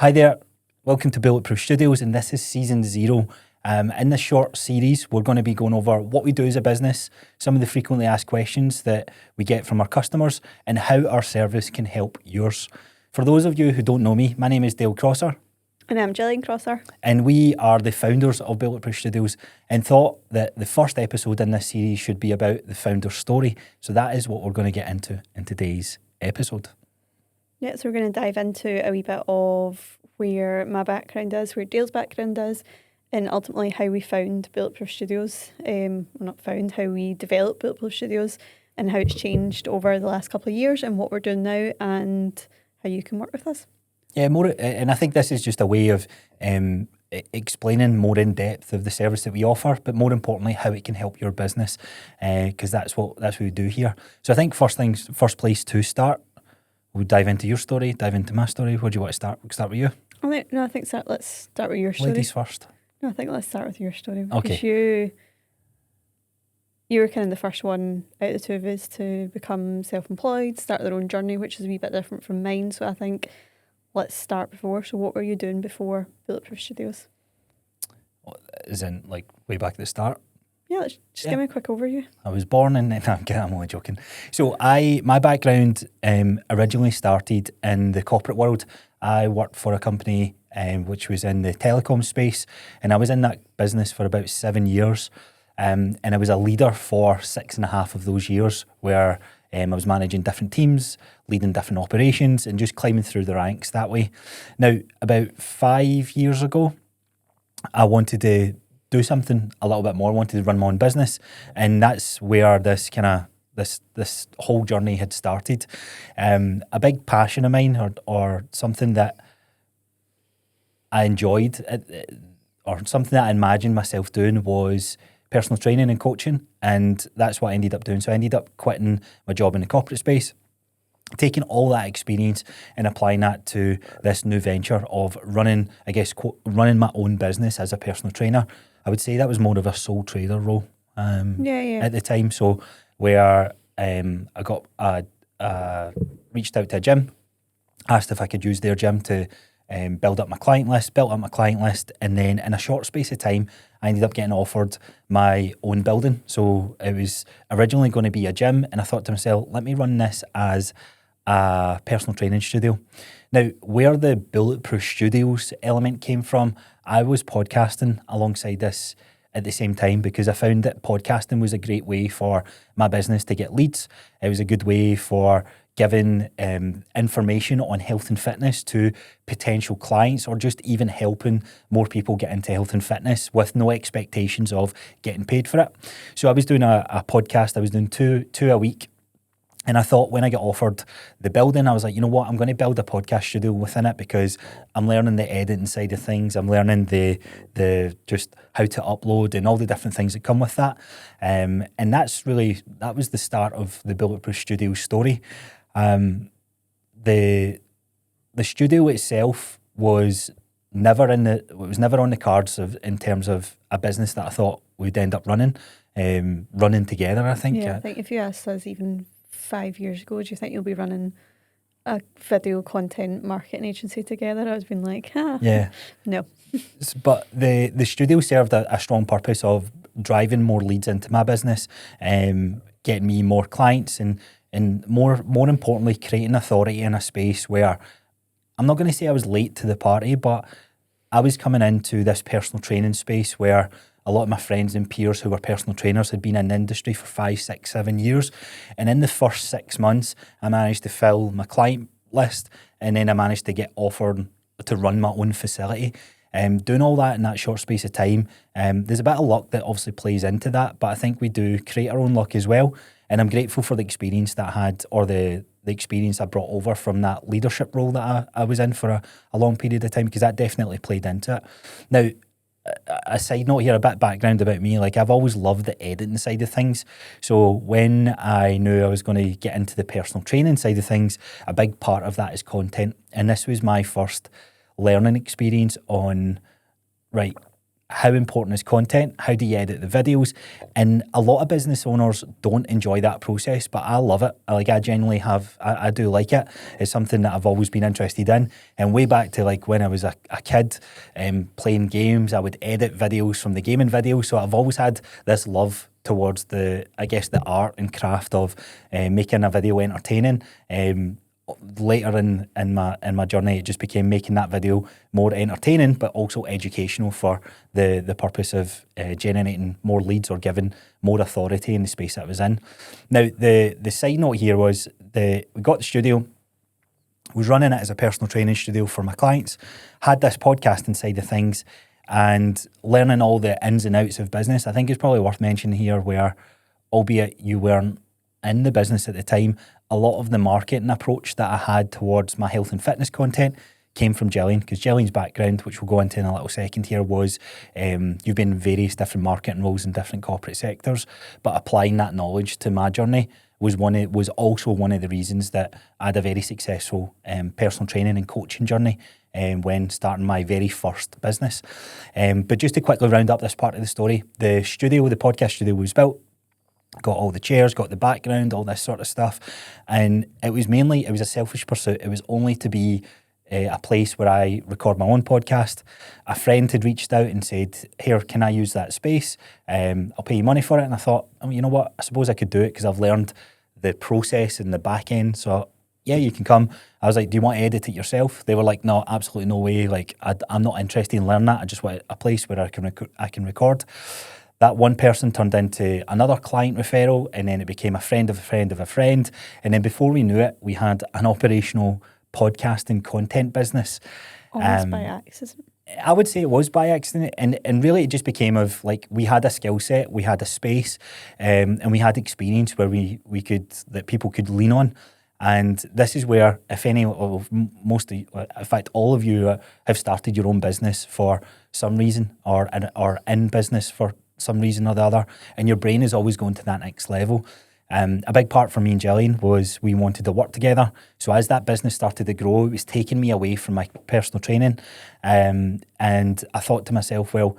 Hi there, welcome to Bulletproof Studios, and this is season 0. In this short series, we're going to be going over what we do as a business, some of the frequently asked questions that we get from our customers, and how our service can help yours. For those of you who don't know me, my name is Dale Crosser. And I'm Gillian Crosser. And we are the founders of Bulletproof Studios, and thought that the first episode in this series should be about the founder's story. So that is what we're going to get into in today's episode. Yeah, so we're going to dive into a wee bit of where my background is, where Dale's background is, and ultimately how we found Bulletproof Studios. How we developed Bulletproof Studios and how it's changed over the last couple of years and what we're doing now and how you can work with us. Yeah, and I think this is just a way of explaining more in depth of the service that we offer, but more importantly, how it can help your business, because that's what we do here. So I think first place to start, we'll dive into your story, dive into my story. Where do you want to start? We'll start with you. Let's start with your story. Ladies first. No, I think let's start with your story. Okay. Because you were kind of the first one out of the two of us to become self-employed, start their own journey, which is a wee bit different from mine. So I think let's start before. So what were you doing before Bulletproof Studios? As in, like, way back at the start? Yeah, let's just give me a quick overview. I was born in... I'm only joking. So my background originally started in the corporate world. I worked for a company which was in the telecom space, and I was in that business for about 7 years. And I was a leader for 6.5 of those years, where I was managing different teams, leading different operations, and just climbing through the ranks that way. Now, about 5 years ago, I wanted to do something a little bit more. I wanted to run my own business, and that's where this whole journey had started. A big passion of mine, or something that I enjoyed, or something that I imagined myself doing, was personal training and coaching, and that's what I ended up doing. So I ended up quitting my job in the corporate space, taking all that experience and applying that to this new venture of running my own business as a personal trainer. I would say that was more of a sole trader role at the time. So where I got reached out to a gym, asked if I could use their gym to built up my client list, and then in a short space of time, I ended up getting offered my own building. So it was originally going to be a gym, and I thought to myself, let me run this as a personal training studio. Now, where the Bulletproof Studios element came from, I was podcasting alongside this at the same time, because I found that podcasting was a great way for my business to get leads. It was a good way for giving information on health and fitness to potential clients, or just even helping more people get into health and fitness with no expectations of getting paid for it. So I was doing a podcast. I was doing two a week. And I thought, when I got offered the building, I was like, you know what, I'm going to build a podcast studio within it, because I'm learning the editing side of things. I'm learning the just how to upload and all the different things that come with that. And that was the start of the Bulletproof Studio story. The studio itself was never on the cards in terms of a business that I thought we'd end up running together, I think. Yeah, I think if you asked us even 5 years ago, do you think you'll be running a video content marketing agency together? I was being like, no. But the studio served a strong purpose of driving more leads into my business, getting me more clients, and more importantly, creating authority in a space where, I'm not going to say I was late to the party, but I was coming into this personal training space where a lot of my friends and peers who were personal trainers had been in the industry for 5, 6, 7 years. And in the first 6 months, I managed to fill my client list, and then I managed to get offered to run my own facility. Doing all that in that short space of time, there's a bit of luck that obviously plays into that, but I think we do create our own luck as well. And I'm grateful for the experience that I had, or the experience I brought over from that leadership role that I was in for a long period of time, because that definitely played into it. Now, a side note here, a bit of background about me, like, I've always loved the editing side of things. So when I knew I was going to get into the personal training side of things, a big part of that is content. And this was my first learning experience on, right, how important is content? How do you edit the videos? And a lot of business owners don't enjoy that process, but I love it. I genuinely have, I do like it. It's something that I've always been interested in. And way back to like when I was a kid playing games, I would edit videos from the gaming videos. So I've always had this love towards the art and craft of making a video entertaining. Later in my journey, it just became making that video more entertaining, but also educational for the purpose of generating more leads or giving more authority in the space that I was in. Now, the side note here was we got the studio, was running it as a personal training studio for my clients, had this podcasting side of things, and learning all the ins and outs of business. I think it's probably worth mentioning here where, albeit you weren't in the business at the time, a lot of the marketing approach that I had towards my health and fitness content came from Gillian, because Gillian's background, which we'll go into in a little second here, was you've been in various different marketing roles in different corporate sectors, but applying that knowledge to my journey was also one of the reasons that I had a very successful personal training and coaching journey when starting my very first business. But just to quickly round up this part of the story, the podcast studio was built, got all the chairs, got the background, all this sort of stuff. And it was a selfish pursuit. It was only to be a place where I record my own podcast. A friend had reached out and said, here, can I use that space? I'll pay you money for it. And I thought, you know what, I suppose I could do it because I've learned the process and the back end. So yeah, you can come. I was like, do you want to edit it yourself? They were like, no, absolutely no way. Like, I'm not interested in learning that. I just want a place where I can record. That one person turned into another client referral, and then it became a friend of a friend of a friend. And then before we knew it, we had an operational podcasting content business. Almost by accident. I would say it was by accident. And really it just became of like, we had a skill set, we had a space, and we had experience where that people could lean on. And this is where, if any of in fact, all of you have started your own business for some reason, or in business for some reason or the other, and your brain is always going to that next level. A big part for me and Gillian was we wanted to work together. So as that business started to grow, it was taking me away from my personal training. And I thought to myself, well,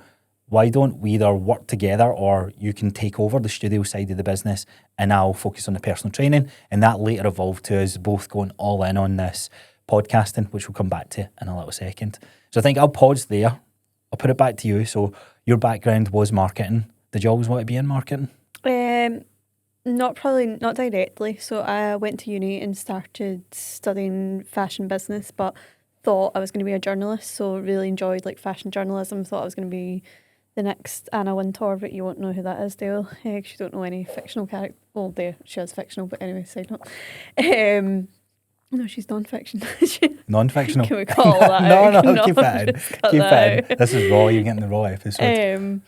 why don't we either work together, or you can take over the studio side of the business and I'll focus on the personal training. And that later evolved to us both going all in on this podcasting, which we'll come back to in a little second. So I think I'll pause there. I'll put it back to you. So your background was marketing. Did you always want to be in marketing? Not directly. So I went to uni and started studying fashion business, but thought I was going to be a journalist. So really enjoyed like fashion journalism. Thought I was going to be the next Anna Wintour, but you won't know who that is, Dale, because you don't know any fictional character. Well, there she is fictional, but anyway, side note. No, she's non-fiction. Non-fictional. Can we call that out? No, keep it in. Keep it in. This is raw. You're getting the raw episode.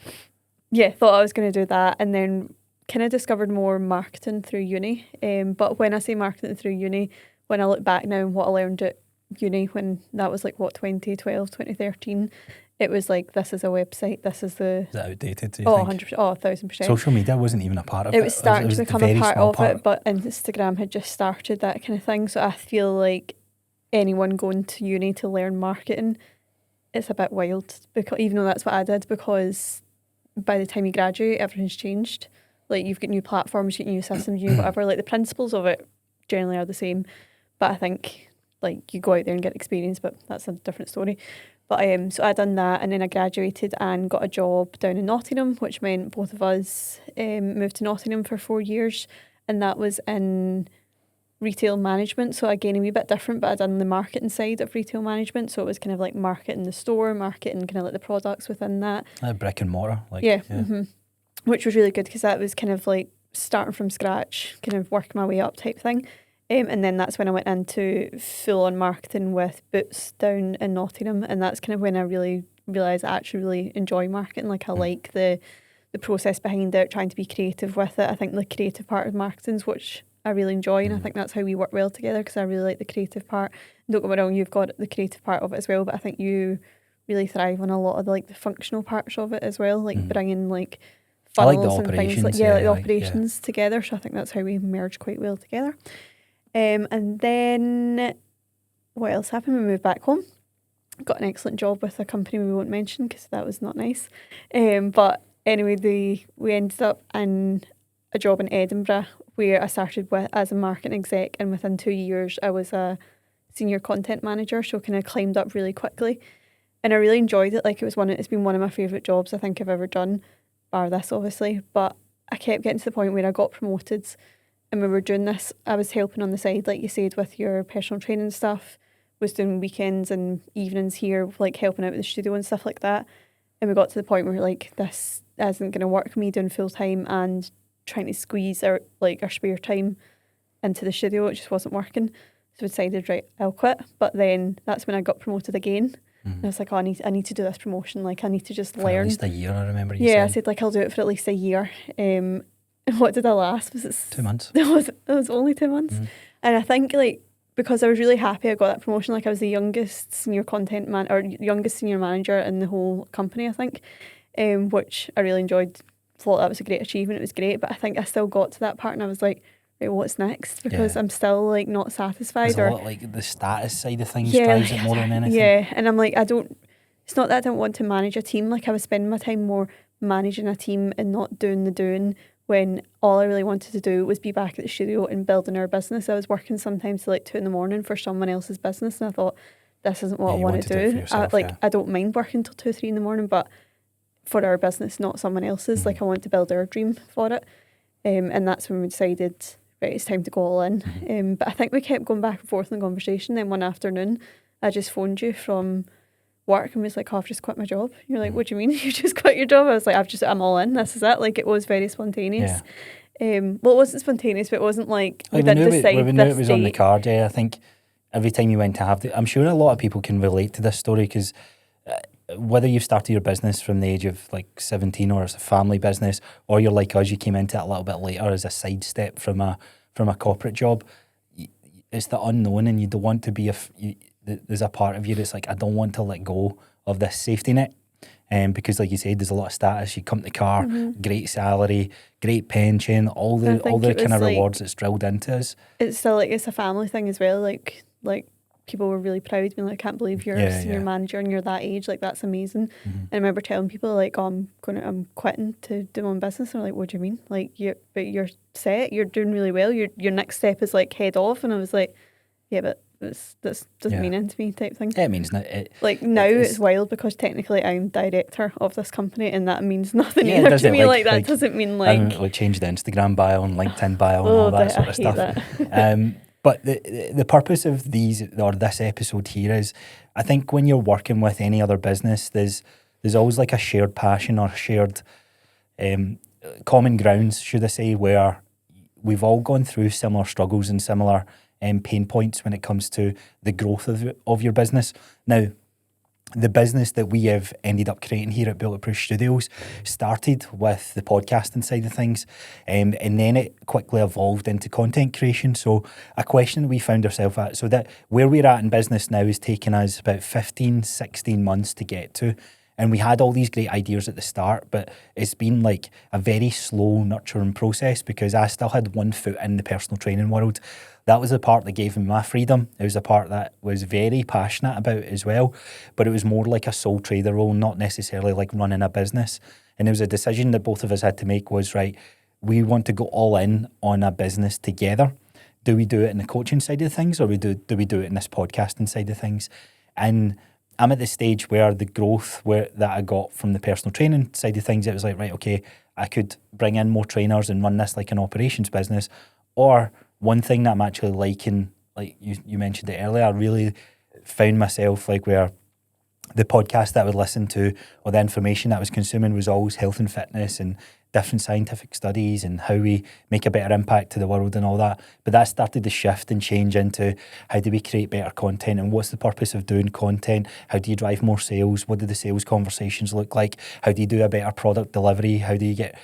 Yeah, thought I was going to do that, and then kind of discovered more marketing through uni. But when I say marketing through uni, when I look back now and what I learned at uni, when that was like, 2012, 2013, it was like, this is a website, this is the... Is it outdated, do you think? 100%, 1,000%. Social media wasn't even a part of it. It was starting to become a part of it, but Instagram had just started that kind of thing. So I feel like anyone going to uni to learn marketing, it's a bit wild, because even though that's what I did, because by the time you graduate, everything's changed. Like, you've got new platforms, you get new systems, you whatever. Like, the principles of it generally are the same. But I think, like, you go out there and get experience, but that's a different story. But so I done that, and then I graduated and got a job down in Nottingham, which meant both of us moved to Nottingham for 4 years, and that was in retail management. So again, a wee bit different, but I done the marketing side of retail management. So it was kind of like marketing the store, marketing kind of like the products within that. Brick and mortar, yeah. Mm-hmm. Which was really good, because that was kind of like starting from scratch, kind of working my way up type thing. And then that's when I went into full-on marketing with Boots down in Nottingham, and that's kind of when I really realised I actually really enjoy marketing. Like, I like the process behind it, trying to be creative with it. I think the creative part of marketing is which I really enjoy, and I think that's how we work well together, because I really like the creative part. Don't get me wrong, you've got the creative part of it as well, but I think you really thrive on a lot of the functional parts of it as well, like bringing like funnels and things like the operations together. So I think that's how we merge quite well together. And then what else happened? We moved back home. got an excellent job with a company we won't mention because that was not nice. But anyway, we ended up in a job in Edinburgh where I started as a marketing exec, and within 2 years I was a senior content manager, so kind of climbed up really quickly. And I really enjoyed it. Like it's been one of my favourite jobs I think I've ever done, bar this obviously. But I kept getting to the point where I got promoted, and we were doing this. I was helping on the side, like you said, with your personal training stuff. Was doing weekends and evenings here, like helping out with the studio and stuff like that. And we got to the point where like this isn't going to work for me doing full time and trying to squeeze our spare time into the studio. It just wasn't working. So we decided, right, I'll quit. But then that's when I got promoted again. And I was like, oh, I need to do this promotion. Like I need to just learn. At least a year, I remember you saying. saying. I said like I'll do it for at least a year. What did I last? Was it 2 months? It was only 2 months. And I think like, because I was really happy I got that promotion. Like I was the youngest senior youngest senior manager in the whole company, I think, which I really enjoyed. Thought that was a great achievement. It was great, but I think I still got to that part and I was like, right, what's next? Because I'm still like not satisfied. There's a lot like the status side of things drives it more than anything. Yeah, and I'm like, it's not that I don't want to manage a team. Like I was spending my time more managing a team and not doing the doing, when all I really wanted to do was be back at the studio and building our business. I was working sometimes till like 2 a.m. for someone else's business, and I thought, this isn't what I want to do. Yourself, I don't mind working till 2 or 3 a.m, but for our business, not someone else's. Like I want to build our dream for it. And that's when we decided, right, it's time to go all in. But I think we kept going back and forth in the conversation. Then one afternoon, I just phoned you from work and was like, oh, I've just quit my job. You're like, what do you mean you just quit your job? I was like, I'm all in. This is it. Like it was very spontaneous. Well, it wasn't spontaneous, but it wasn't like we didn't decide we knew it was on the card. I think every time you went to have I'm sure a lot of people can relate to this story, because whether you've started your business from the age of like 17 or it's a family business, or you're like us, you came into it a little bit later as a sidestep from a corporate job, it's the unknown, and you don't want to be there's a part of you that's like, I don't want to let go of this safety net. Because like you said, there's a lot of status. You come to the car, great salary, great pension, all the kind of rewards that's drilled into us. It's still like, it's a family thing as well. Like people were really proud, being like, I can't believe you're a senior manager and you're that age. Like that's amazing. And I remember telling people like, oh, I'm quitting to do my own business. And they're like, what do you mean? Like you're set, you're doing really well. Your next step is like head off. And I was like, yeah, but this doesn't mean anything to me, type thing. It means it's wild because technically I'm director of this company, and that means nothing either to me. Like that doesn't mean like change the Instagram bio and LinkedIn bio and all that sort of stuff. But the purpose of this episode here is, I think when you're working with any other business, there's always like a shared passion or shared common grounds, should I say, where we've all gone through similar struggles and similar pain points when it comes to the growth of your business. Now, the business that we have ended up creating here at Bulletproof Studios started with the podcasting side of things, and then it quickly evolved into content creation. So a question that we found ourselves at, so that where we're at in business now is taking us about 15, 16 months to get to. And we had all these great ideas at the start, but it's been like a very slow nurturing process, because I still had one foot in the personal training world. That was the part that gave me my freedom. It was a part that was very passionate about as well, but it was more like a sole trader role, not necessarily like running a business. And it was a decision that both of us had to make was, right, we want to go all in on a business together. Do we do it in the coaching side of things, or do we do it in this podcasting side of things? And I'm at the stage where the growth that I got from the personal training side of things, it was like, right, okay, I could bring in more trainers and run this like an operations business. Or one thing that I'm actually liking, like you mentioned it earlier, I really found myself like where the podcast that I would listen to or the information that I was consuming was always health and fitness and different scientific studies and how we make a better impact to the world and all that. But that started to shift and change into how do we create better content, and what's the purpose of doing content? How do you drive more sales? What do the sales conversations look like? How do you do a better product delivery? How do you get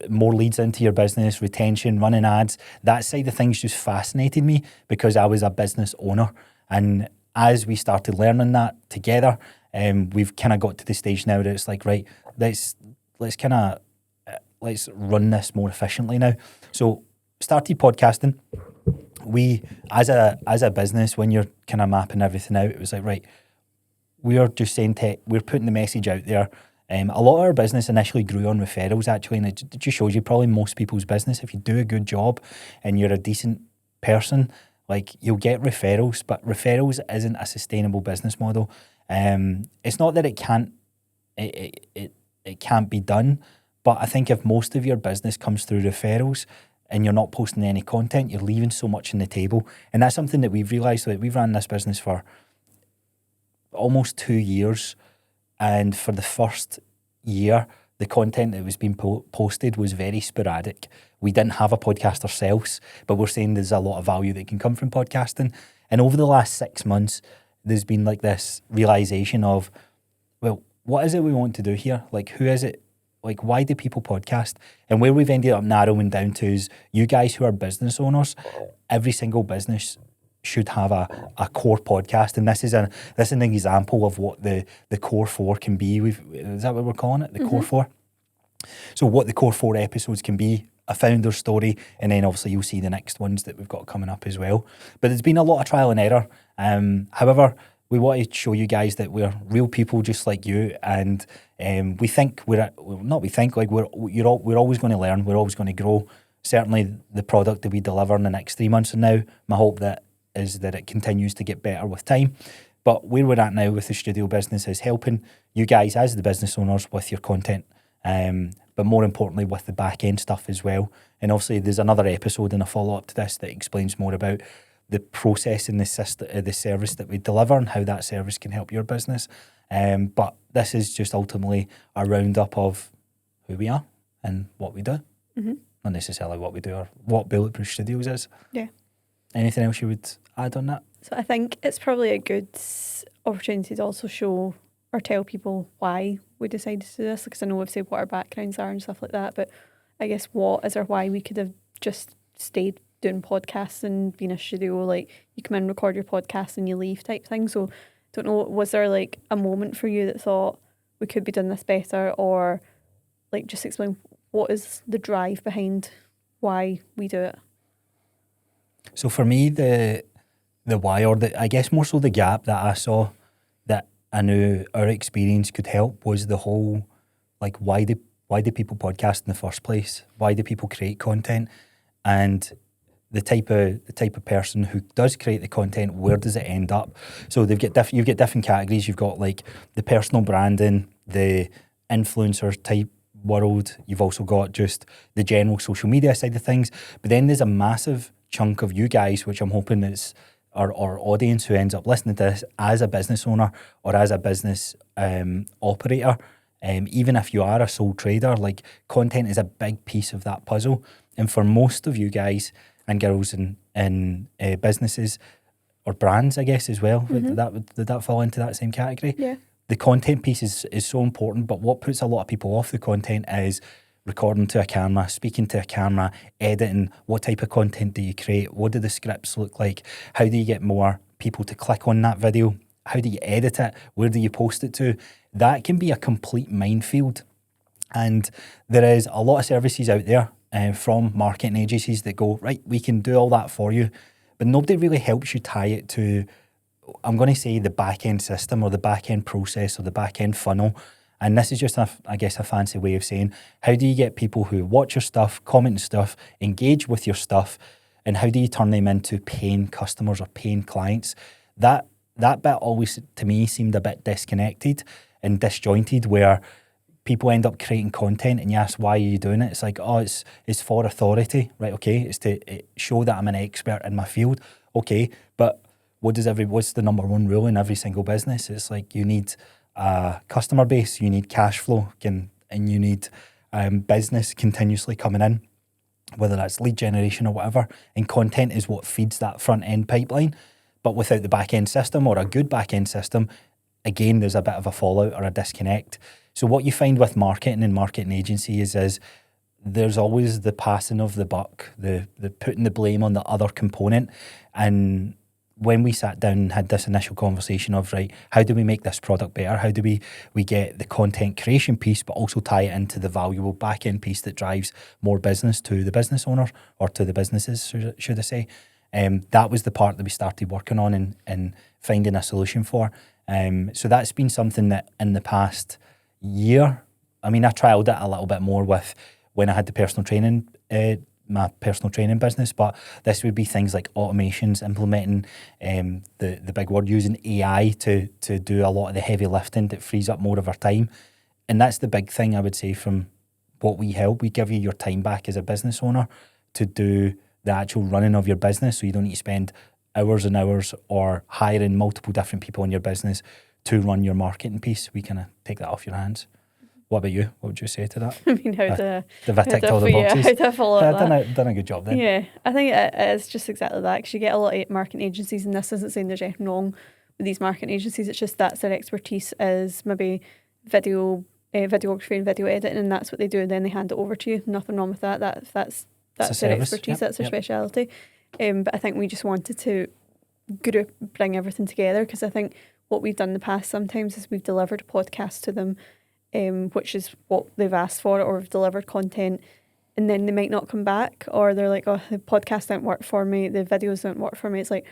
more leads into your business, retention, running ads? That side of things just fascinated me because I was a business owner. And as we started learning that together, we've kind of got to the stage now that it's like, right, let's run this more efficiently now. So started podcasting. We, as a business, when you're kind of mapping everything out, it was like, right, we're just saying we're putting the message out there. A lot of our business initially grew on referrals, actually, and it just shows you probably most people's business, if you do a good job and you're a decent person, like, you'll get referrals, but referrals isn't a sustainable business model. It's not that it can't be done, but I think if most of your business comes through referrals and you're not posting any content, you're leaving so much on the table. And that's something that we've realised. That we've run this business for almost 2 years, and for the first year, the content that was being posted was very sporadic. We didn't have a podcast ourselves, but we're saying there's a lot of value that can come from podcasting. And over the last 6 months, there's been like this realisation of, well, what is it we want to do here? Like, who is it? Like, why do people podcast? And where we've ended up narrowing down to is, you guys who are business owners, every single business should have a core podcast. And this is an example of what the core 4 can be. Is that what we're calling it? The core 4? So what the core 4 episodes can be, a founder story, and then obviously you'll see the next ones that we've got coming up as well. But there's been a lot of trial and error. However, we want to show you guys that we're real people just like you, and we think we're always going to learn, we're always going to grow. Certainly the product that we deliver in the next 3 months from now, my hope is that it continues to get better with time. But where we're at now with the studio business is helping you guys as the business owners with your content, but more importantly with the back end stuff as well. And obviously there's another episode and a follow-up to this that explains more about the process and the service that we deliver and how that service can help your business. But this is just ultimately a roundup of who we are and what we do. Mm-hmm. Not necessarily what we do or what Bulletproof Studios is. Yeah. Anything else you would add on that? So I think it's probably a good opportunity to also show or tell people why we decided to do this, because I know we've said what our backgrounds are and stuff like that, but I guess what is our why? We could have just stayed doing podcasts and being a studio, like you come in, record your podcast and you leave type thing. So don't know, was there like a moment for you that thought we could be doing this better, or like just explain what is the drive behind why we do it? So for me, the why, or I guess more so the gap that I saw that I knew our experience could help, was the whole, like, why do people podcast in the first place? Why do people create content? And the type of person who does create the content, where does it end up? So you've got different categories. You've got like the personal branding, the influencer type world. You've also got just the general social media side of things. But then there's a massive chunk of you guys, which I'm hoping is our audience, who ends up listening to this as a business owner or as a business operator. Even if you are a sole trader, like, content is a big piece of that puzzle. And for most of you guys and girls in businesses or brands, I guess, as well, mm-hmm. Did that fall into that same category? Yeah. The content piece is so important, but what puts a lot of people off the content is recording to a camera, speaking to a camera, editing. What type of content do you create? What do the scripts look like? How do you get more people to click on that video? How do you edit it? Where do you post it to? That can be a complete minefield. And there is a lot of services out there from marketing agencies that go, right, we can do all that for you. But nobody really helps you tie it to, I'm going to say, the back-end system or the back-end process or the back-end funnel. And this is just, I guess, a fancy way of saying, how do you get people who watch your stuff, comment stuff, engage with your stuff, and how do you turn them into paying customers or paying clients? That bit always, to me, seemed a bit disconnected and disjointed, where people end up creating content and you ask, why are you doing it? It's like, oh, it's for authority, right? Okay, it's to show that I'm an expert in my field. Okay, but what's the number one rule in every single business? It's like, you need a customer base, you need cash flow, and you need business continuously coming in, whether that's lead generation or whatever. And content is what feeds that front end pipeline. But without the back end system, or a good back end system, again, there's a bit of a fallout or a disconnect. So what you find with marketing and marketing agencies is there's always the passing of the buck, the putting the blame on the other component. And when we sat down and had this initial conversation of, right, how do we make this product better? How do we get the content creation piece, but also tie it into the valuable back-end piece that drives more business to the business owner, or to the businesses, should I say. That was the part that we started working on and finding a solution for. So that's been something that in the past year, I mean, I trialled it a little bit more with when I had the personal training, my personal training business, but this would be things like automations, implementing the big word, using AI to do a lot of the heavy lifting that frees up more of our time. And that's the big thing I would say from what we help. We give you your time back as a business owner to do the actual running of your business, so you don't need to spend hours and hours or hiring multiple different people in your business to run your marketing piece. We kind of take that off your hands. What about you? What would you say to that? I mean, how to Have I ticked all the boxes? how to follow up that. Done a good job then. Yeah, I think it's just exactly that, because you get a lot of marketing agencies, and this isn't saying there's anything wrong with these marketing agencies, it's just that's their expertise is maybe videography and video editing, and that's what they do, and then they hand it over to you. Nothing wrong with that. That's their expertise, that's their speciality. But I think we just wanted to bring everything together, because I think what we've done in the past sometimes is we've delivered a podcast to them, which is what they've asked for, or we've delivered content, and then they might not come back, or they're like, oh, the podcast didn't work for me, the videos didn't work for me. It's like,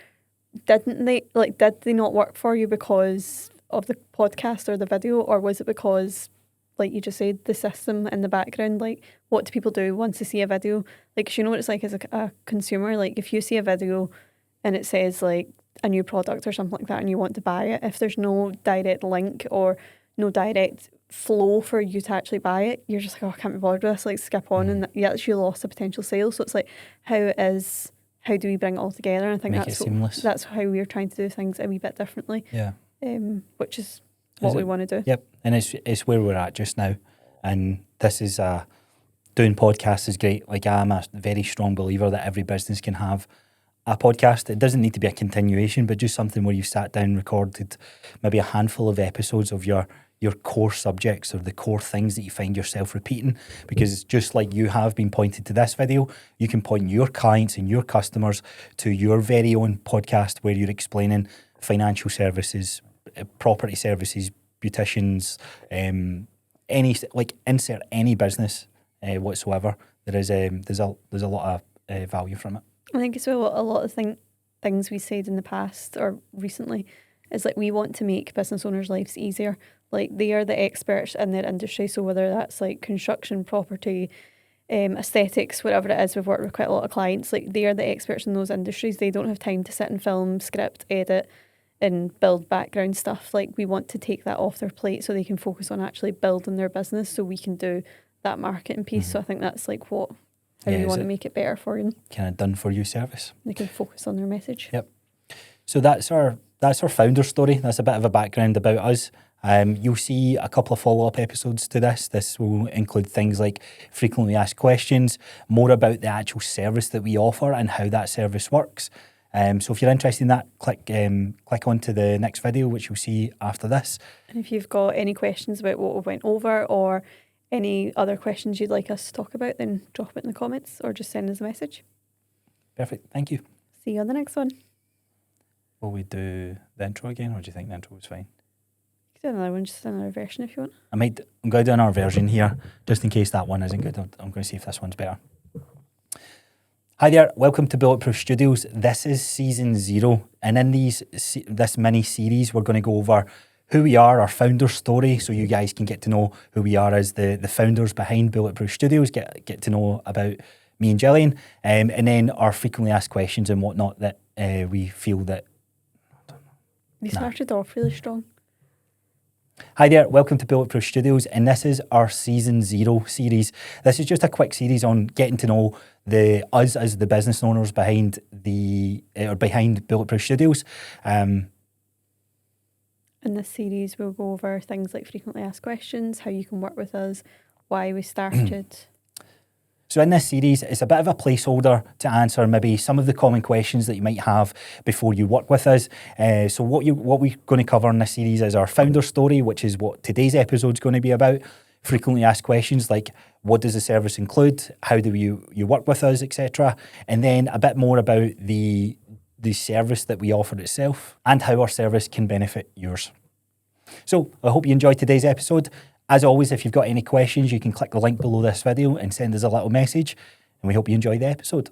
did they not work for you because of the podcast or the video, or was it because, like you just said, the system in the background? Like, what do people do once they see a video? Like, 'cause you know what it's like as a consumer, like if you see a video and it says like a new product or something like that and you want to buy it, if there's no direct link or no direct flow for you to actually buy it, you're just like, oh, I can't be bothered with this, like skip on, and you actually lost a potential sale. So it's like, how do we bring it all together? And I think that's how we're trying to do things a wee bit differently. Yeah. Which is what we want to do. Yep. And it's where we're at just now. And this is doing podcasts is great. Like, I'm a very strong believer that every business can have a podcast. It doesn't need to be a continuation, but just something where you've sat down, recorded maybe a handful of episodes of your core subjects or the core things that you find yourself repeating. Because just like you have been pointed to this video, you can point your clients and your customers to your very own podcast where you're explaining financial services, property services, beauticians, insert any business whatsoever. There's a lot of value from it. I think it's a lot of things we said in the past or recently is like, we want to make business owners' lives easier. Like, they are the experts in their industry, so whether that's like construction, property, aesthetics, whatever it is, we've worked with quite a lot of clients. Like, they are the experts in those industries. They don't have time to sit and film, script, edit, and build background stuff. Like, we want to take that off their plate so they can focus on actually building their business, so we can do that marketing piece. So I think that's like how we want to make it better for them. Kind of done for you service. They can focus on their message. Yep. So that's our founder story. That's a bit of a background about us. You'll see a couple of follow-up episodes to this. This will include things like frequently asked questions, more about the actual service that we offer and how that service works. So if you're interested in that, click on to the next video, which you'll see after this. And if you've got any questions about what we went over, or any other questions you'd like us to talk about, then drop it in the comments or just send us a message. Perfect. Thank you. See you on the next one. Will we do the intro again, or do you think the intro was fine? You can do another one, just another version if you want. I'm going to do another version here, just in case that one isn't good. I'm going to see if this one's better. Hi there, welcome to Bulletproof Studios. This is season 0, and in this mini series, we're going to go over who we are, our founder story, so you guys can get to know who we are as the founders behind Bulletproof Studios, get to know about me and Gillian, and then our frequently asked questions and whatnot that we feel that... You started off really strong. Hi there, welcome to Bulletproof Studios, and this is our season 0 series. This is just a quick series on getting to know us as the business owners behind behind Bulletproof Studios. In this series, we'll go over things like frequently asked questions, how you can work with us, why we started. So in this series, it's a bit of a placeholder to answer maybe some of the common questions that you might have before you work with us. So what we're going to cover in this series is our founder story, which is what today's episode is going to be about. Frequently asked questions like, what does the service include? How do you work with us, etc. And then a bit more about the service that we offer itself and how our service can benefit yours. So I hope you enjoyed today's episode. As always, if you've got any questions, you can click the link below this video and send us a little message. And we hope you enjoy the episode.